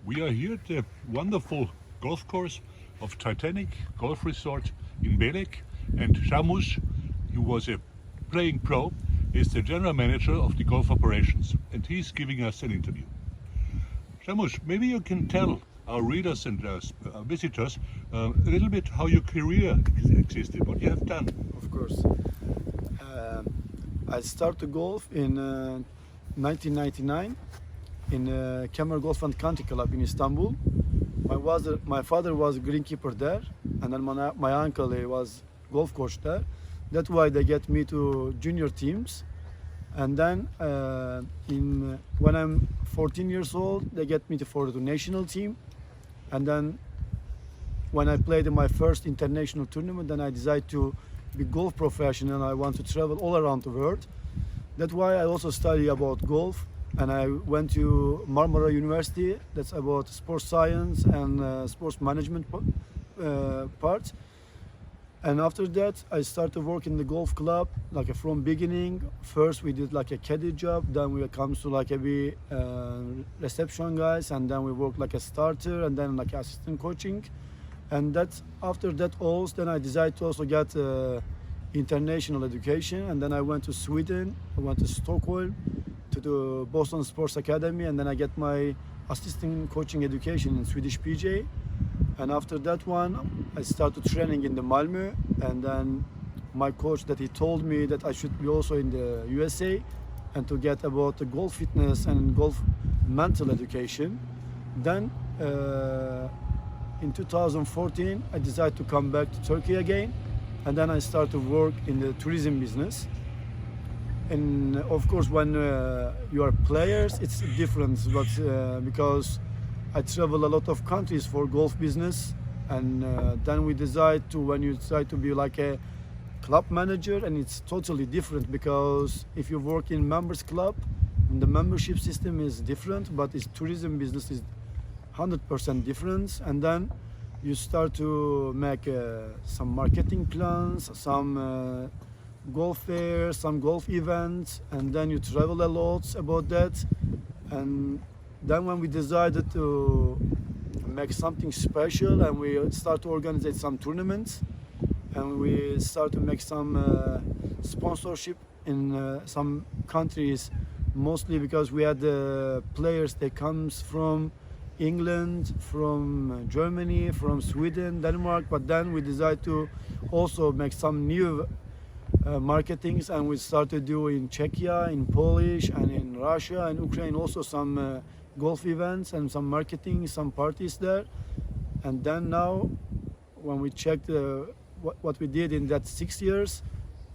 We are here at the wonderful golf course of Titanic Golf Resort in Belek, and Şehmus, who was a playing pro, is the general manager of the golf operations, and he's giving us an interview. Şehmus, maybe you can tell our readers and visitors a little bit how your career existed, what you have done. Of course. I started golf in 1999 in Kemer Golf and Country Club in Istanbul. My father was a greenkeeper there, and then my uncle was golf coach there. That's why they get me to junior teams. And then when I'm 14 years old, they get me for the national team. And then when I played in my first international tournament, then I decided to be golf professional. I want to travel all around the world. That's why I also study about golf. And I went to Marmara University. That's about sports science and sports management part. And after that, I started working in the golf club, like from beginning. First, we did like a caddy job. Then we comes to like a reception guys, and then we work like a starter, and then like assistant coaching. And that after that, also then I decided to also get international education. And then I went to Sweden. I went to Stockholm to the Boston Sports Academy, and then I get my assistant coaching education in Swedish PJ. And after that one, I started training in the Malmö, and then my coach that he told me that I should be also in the USA and to get about the golf fitness and golf mental education. Then in 2014, I decided to come back to Turkey again, and then I started to work in the tourism business. And of course, when you are players, it's different, but because I travel a lot of countries for golf business, and then we decide to, when you decide to be like a club manager, and it's totally different, because if you work in members club, the membership system is different, but its tourism business is 100% different. And then you start to make some marketing plans, some golf fairs, some golf events, and then you travel a lot about that. And then when we decided to make something special, and we start to organize some tournaments, and we start to make some sponsorship in some countries, mostly because we had players that comes from England, from Germany, from Sweden, Denmark, but then we decided to also make some new marketings, and we started doing in Czechia, in Polish, and in Russia and Ukraine also some golf events and some marketing, some parties there. And then now, when we checked what we did in that 6 years,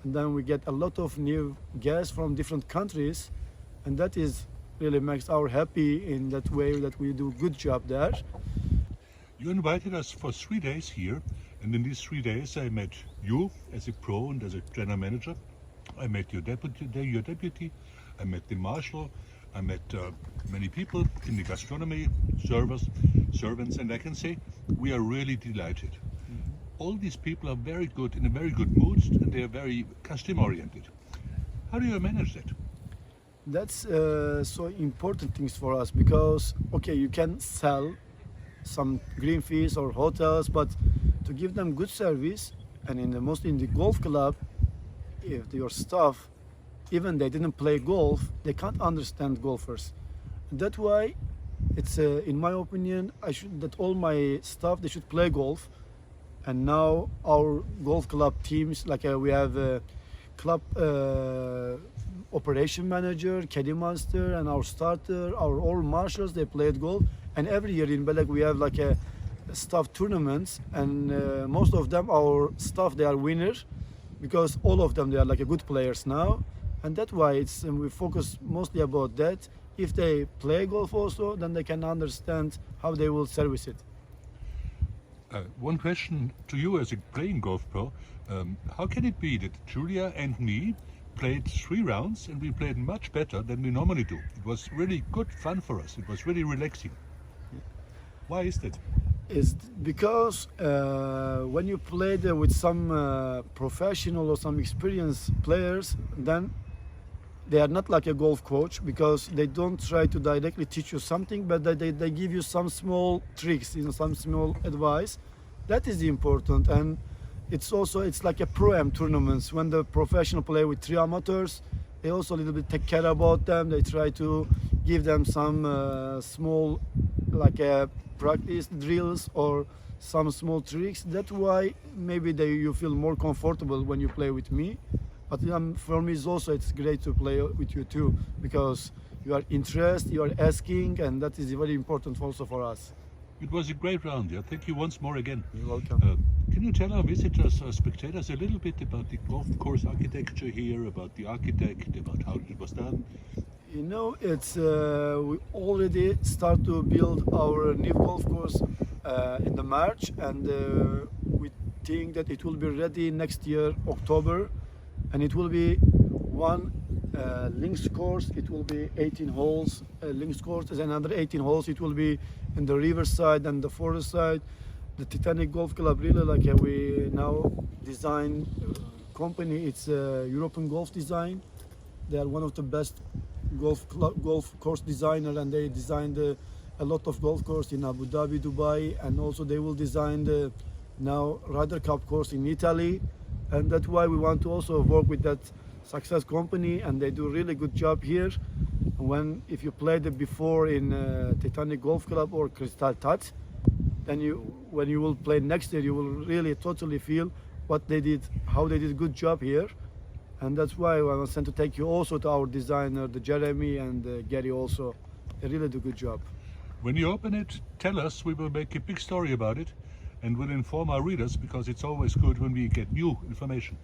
and then we get a lot of new guests from different countries, and that is really makes our happy in that way that we do good job there. You invited us for 3 days here, and in these 3 days I met you as a pro and as a general manager. I met your deputy, I met the marshal, I met many people in the gastronomy, servants, and I can say we are really delighted. All these people are very good, in a very good mood, and they are very customer-oriented. How do you manage that? That's so important things for us, because okay, you can sell some green fees or hotels, but to give them good service, and mostly in the golf club, if your staff, even they didn't play golf, they can't understand golfers. That's why it's in my opinion, that all my staff, they should play golf. And now our golf club teams, like we have a club operation manager, caddy master, and our starter, our all marshals, they played golf. And every year in Belek we have like a staff tournaments, and most of them, our staff, they are winners, because all of them, they are like a good players now. And that's why it's we focus mostly about that. If they play golf also, then they can understand how they will service it. One question to you as a playing golf pro, how can it be that Julia and me played 3 rounds and we played much better than we normally do? It was really good fun for us. It was really relaxing. Why is that? Is because when you play there with some professional or some experienced players, then they are not like a golf coach because they don't try to directly teach you something, but they give you some small tricks, some small advice. That is important, and it's like a pro-am tournaments. When the professional play with 3 amateurs, they also a little bit take care about them. They try to give them some small like practice drills or some small tricks. That's why maybe you feel more comfortable when you play with me. But for me, it's great to play with you too because you are interested, you are asking, and that is very important also for us. It was a great round. Yeah. Thank you once more again. You're welcome. Can you tell our visitors, our spectators, a little bit about the golf course architecture here, about the architect, about how it was done? You know, it's we already start to build our new golf course in the March, and we think that it will be ready next year, October, and it will be one links course. It will be 18 holes. Links course is another 18 holes. It will be in the river side and the forest side. The Titanic Golf Club really we now design company. It's European Golf Design. They are one of the best golf course designer, and they designed a lot of golf course in Abu Dhabi, Dubai, and also they will design the now Ryder Cup course in Italy, and that's why we want to also work with that success company, and they do really good job here. If you played it before in Titanic Golf Club or Crystal Tat, then when you will play next year, you will really totally feel what they did, how they did a good job here. And that's why I was sent to take you also to our designer, the Jeremy and Gary also. They really do a good job. When you open it, tell us. We will make a big story about it and will inform our readers because it's always good when we get new information.